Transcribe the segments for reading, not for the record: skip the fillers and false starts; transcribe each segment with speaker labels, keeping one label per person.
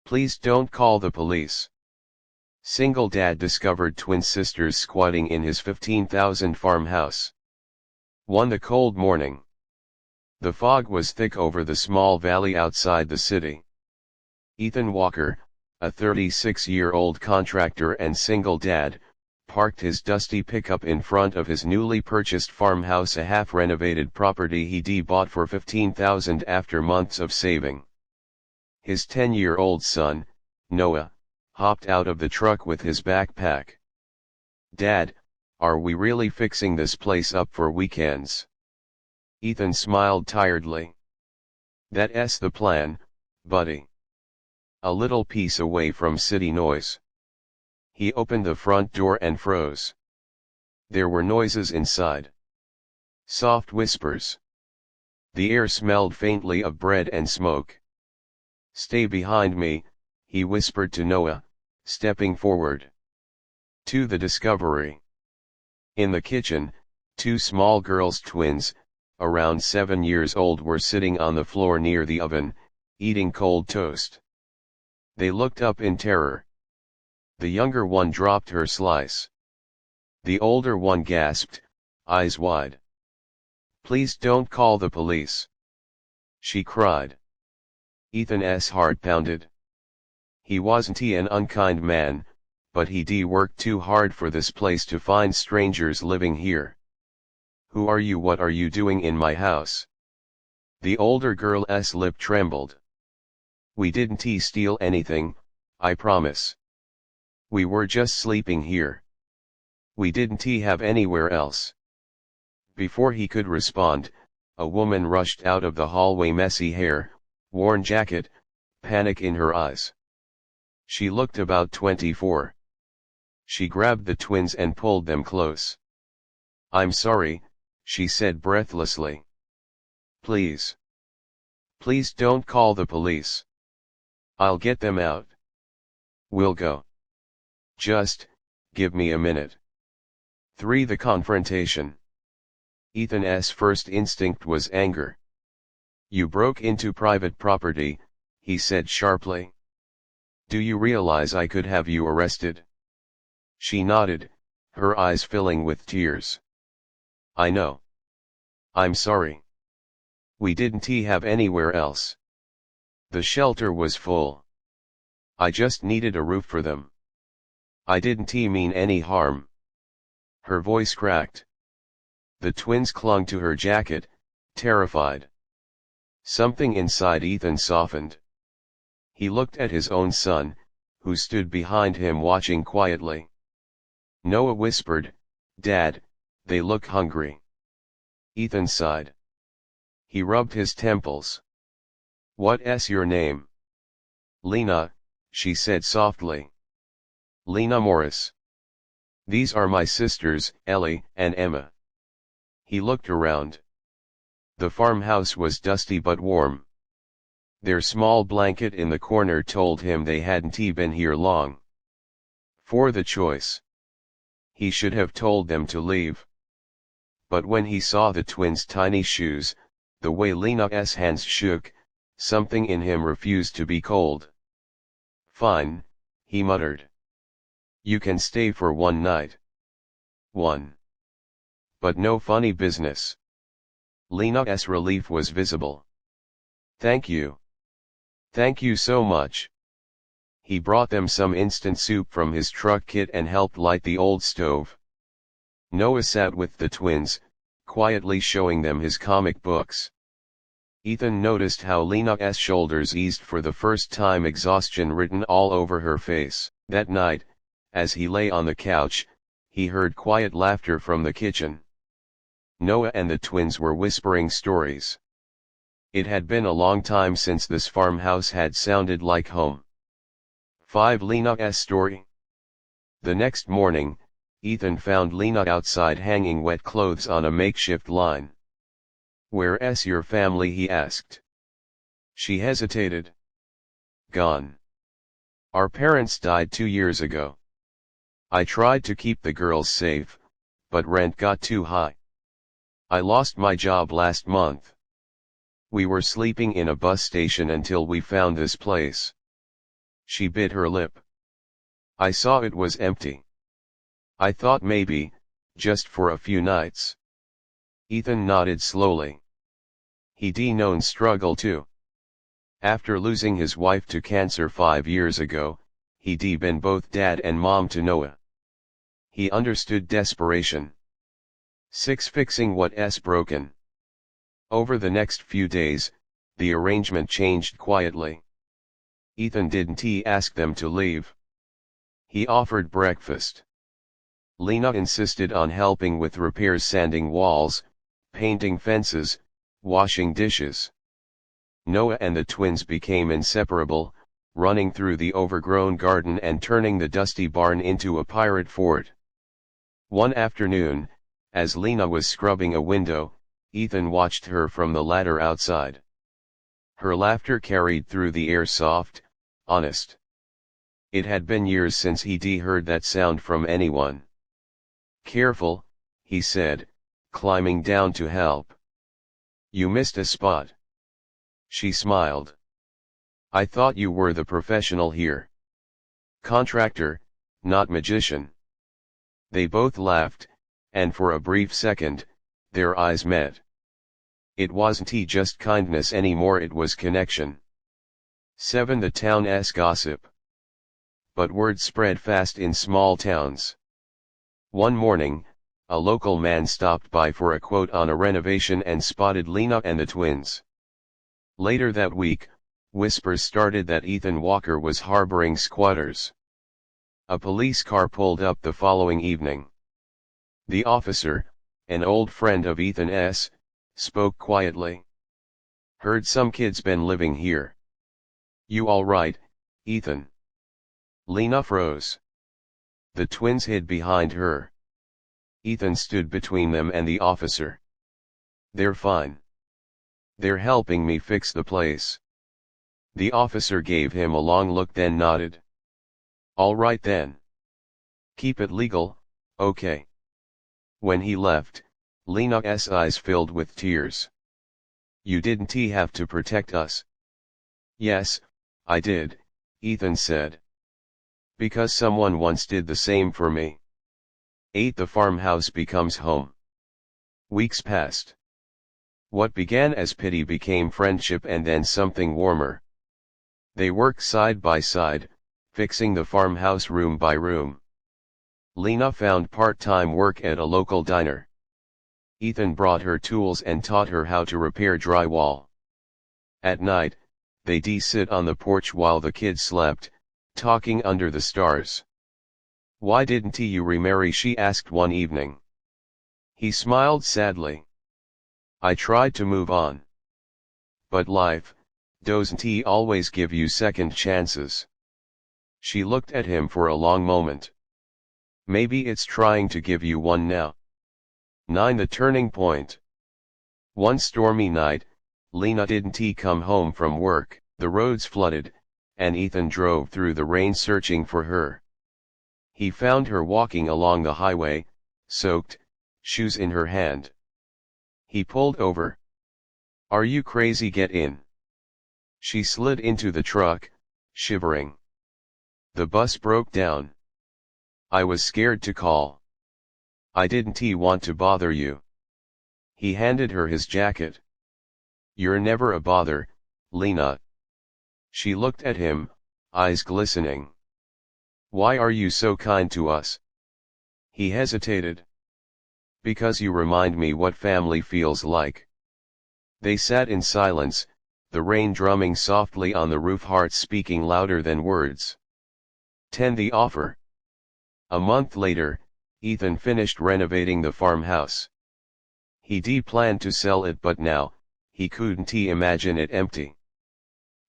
Speaker 1: Please don't call the police. Single dad discovered twin sisters squatting in his 15,000 farmhouse. 1. The cold morning. The fog was thick over the small valley outside the city. Ethan Walker, a 36-year-old contractor and single dad, parked his dusty pickup in front of his newly purchased farmhouse, a half-renovated property he bought for $15,000 after months of saving. His 10-year-old son, Noah, hopped out of the truck with his backpack. "Dad, are we really fixing this place up for weekends?" Ethan smiled tiredly. "That's the plan, buddy. A little piece away from city noise." He opened the front door and froze. There were noises inside. Soft whispers. The air smelled faintly of bread and smoke. "Stay behind me," he whispered to Noah, stepping forward. 2. The discovery. In the kitchen, 2 small girls, twins, around 7 years old, were sitting on the floor near the oven, eating cold toast. They looked up in terror. The younger one dropped her slice. The older one gasped, eyes wide. "Please don't call the police," she cried. Ethan's heart pounded. He wasn't an unkind man, but he worked too hard for this place to find strangers living here. "Who are you? What are you doing in my house?" The older girl's lip trembled. "We didn't steal anything, I promise. We were just sleeping here. We didn't have anywhere else." Before he could respond, a woman rushed out of the hallway, messy hair, worn jacket, panic in her eyes. She looked about 24. She grabbed the twins and pulled them close. "I'm sorry," she said breathlessly. Please don't call the police. I'll get them out. We'll go. Just, give me a minute." 3. The confrontation. Ethan's first instinct was anger. "You broke into private property," he said sharply. "Do you realize I could have you arrested?" She nodded, her eyes filling with tears. "I know. I'm sorry. We didn't have anywhere else. The shelter was full. I just needed a roof for them. I didn't mean any harm." Her voice cracked. The twins clung to her jacket, terrified. Something inside Ethan softened. He looked at his own son, who stood behind him watching quietly. Noah whispered, "Dad, they look hungry." Ethan sighed. He rubbed his temples. "What's your name?" "Lena," she said softly. "Lena Morris. These are my sisters, Ellie and Emma." He looked around. The farmhouse was dusty but warm. Their small blanket in the corner told him they hadn't been here long. For the choice. He should have told them to leave. But when he saw the twins' tiny shoes, the way Lena's hands shook, something in him refused to be cold. "Fine," he muttered. "You can stay for one night." "One. But no funny business." Lena's relief was visible. "Thank you. Thank you so much." He brought them some instant soup from his truck kit and helped light the old stove. Noah sat with the twins, quietly showing them his comic books. Ethan noticed how Lena's shoulders eased for the first time, exhaustion written all over her face. That night, as he lay on the couch, he heard quiet laughter from the kitchen. Noah and the twins were whispering stories. It had been a long time since this farmhouse had sounded like home. 5. Lena's story. The next morning, Ethan found Lena outside hanging wet clothes on a makeshift line. "Where's your family?" he asked. She hesitated. "Gone. Our parents died 2 years ago. I tried to keep the girls safe, but rent got too high. I lost my job last month. We were sleeping in a bus station until we found this place." She bit her lip. I saw it was empty. I thought maybe, just for a few nights. Ethan nodded slowly. He'd known struggle too. After losing his wife to cancer 5 years ago, he'd been both dad and mom to Noah. He understood desperation. 6. Fixing what's broken. Over the next few days, the arrangement changed quietly. Ethan didn't ask them to leave. He offered breakfast. Lena insisted on helping with repairs, sanding walls, painting fences, washing dishes. Noah and the twins became inseparable, running through the overgrown garden and turning the dusty barn into a pirate fort. One afternoon, as Lena was scrubbing a window, Ethan watched her from the ladder outside. Her laughter carried through the air, soft, honest. It had been years since he'd heard that sound from anyone. Careful, he said, climbing down to help. You missed a spot. She smiled. I thought you were the professional here. Contractor, not magician. They both laughed, and for a brief second, their eyes met. It wasn't just kindness anymore, it was connection. 7. The town's gossip. But word spread fast in small towns. One morning, a local man stopped by for a quote on a renovation and spotted Lena and the twins. Later that week, whispers started that Ethan Walker was harboring squatters. A police car pulled up the following evening. The officer, an old friend of Ethan's, spoke quietly. Heard some kid's been living here. You all right, Ethan? Lena froze. The twins hid behind her. Ethan stood between them and the officer. They're fine. They're helping me fix the place. The officer gave him a long look, then nodded. All right then. Keep it legal, okay. When he left, Lena's eyes filled with tears. You didn't have to protect us. Yes, I did, Ethan said. Because someone once did the same for me. 8. The farmhouse becomes home. Weeks passed. What began as pity became friendship and then something warmer. They worked side by side, fixing the farmhouse room by room. Lena found part-time work at a local diner. Ethan brought her tools and taught her how to repair drywall. At night, they'd sit on the porch while the kids slept, talking under the stars. Why didn't you remarry? She asked one evening. He smiled sadly. I tried to move on. But life doesn't always give you second chances. She looked at him for a long moment. Maybe it's trying to give you one now. 9. The turning point. One stormy night, Lena didn't come home from work. The roads flooded, and Ethan drove through the rain searching for her. He found her walking along the highway, soaked, shoes in her hand. He pulled over. Are you crazy? Get in. She slid into the truck, shivering. The bus broke down. I was scared to call. I didn't want to bother you. He handed her his jacket. You're never a bother, Lena. She looked at him, eyes glistening. Why are you so kind to us? He hesitated. Because you remind me what family feels like. They sat in silence, the rain drumming softly on the roof, hearts speaking louder than words. 10. The offer. A month later, Ethan finished renovating the farmhouse. He'd planned to sell it, but now, he couldn't imagine it empty.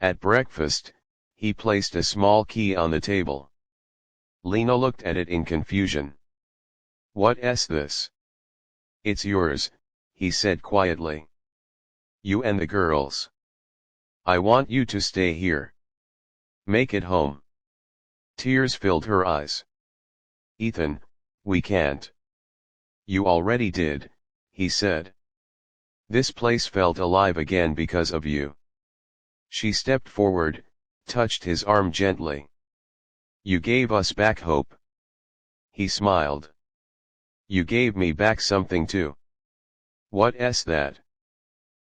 Speaker 1: At breakfast, he placed a small key on the table. Lena looked at it in confusion. What's this? It's yours, he said quietly. You and the girls. I want you to stay here. Make it home. Tears filled her eyes. Ethan, we can't. You already did, he said. This place felt alive again because of you. She stepped forward, touched his arm gently. You gave us back hope. He smiled. You gave me back something too. What's that?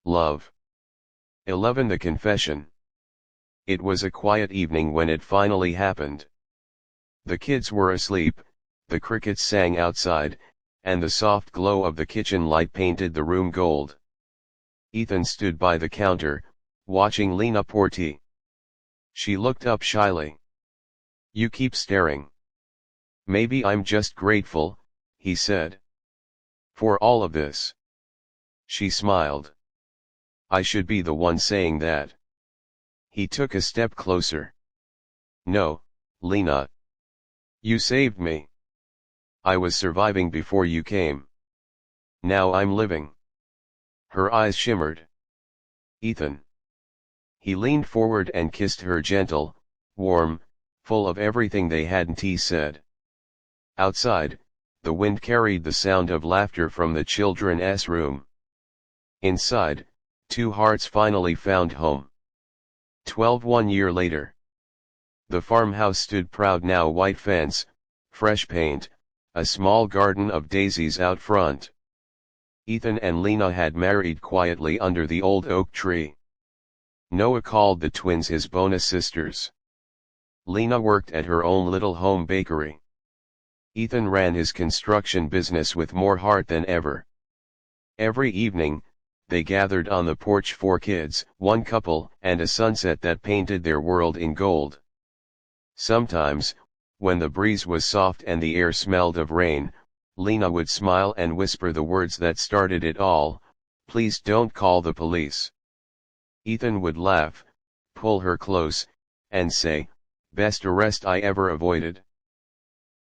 Speaker 1: Love. 11. The confession. It was a quiet evening when it finally happened. The kids were asleep, the crickets sang outside, and the soft glow of the kitchen light painted the room gold. Ethan stood by the counter, watching Lena pour tea. She looked up shyly. You keep staring. Maybe I'm just grateful, he said. For all of this. She smiled. I should be the one saying that. He took a step closer. No, Lena. You saved me. I was surviving before you came. Now I'm living. Her eyes shimmered. Ethan. He leaned forward and kissed her gentle, warm, full of everything they hadn't he said. Outside, the wind carried the sound of laughter from the children's room. Inside, two hearts finally found home. 1 year later. The farmhouse stood proud, now white fence, fresh paint, a small garden of daisies out front. Ethan and Lena had married quietly under the old oak tree. Noah called the twins his bonus sisters. Lena worked at her own little home bakery. Ethan ran his construction business with more heart than ever. Every evening, they gathered on the porch, 4 kids, 1 couple, and a sunset that painted their world in gold. Sometimes, when the breeze was soft and the air smelled of rain, Lena would smile and whisper the words that started it all, please don't call the police. Ethan would laugh, pull her close, and say, best arrest I ever avoided.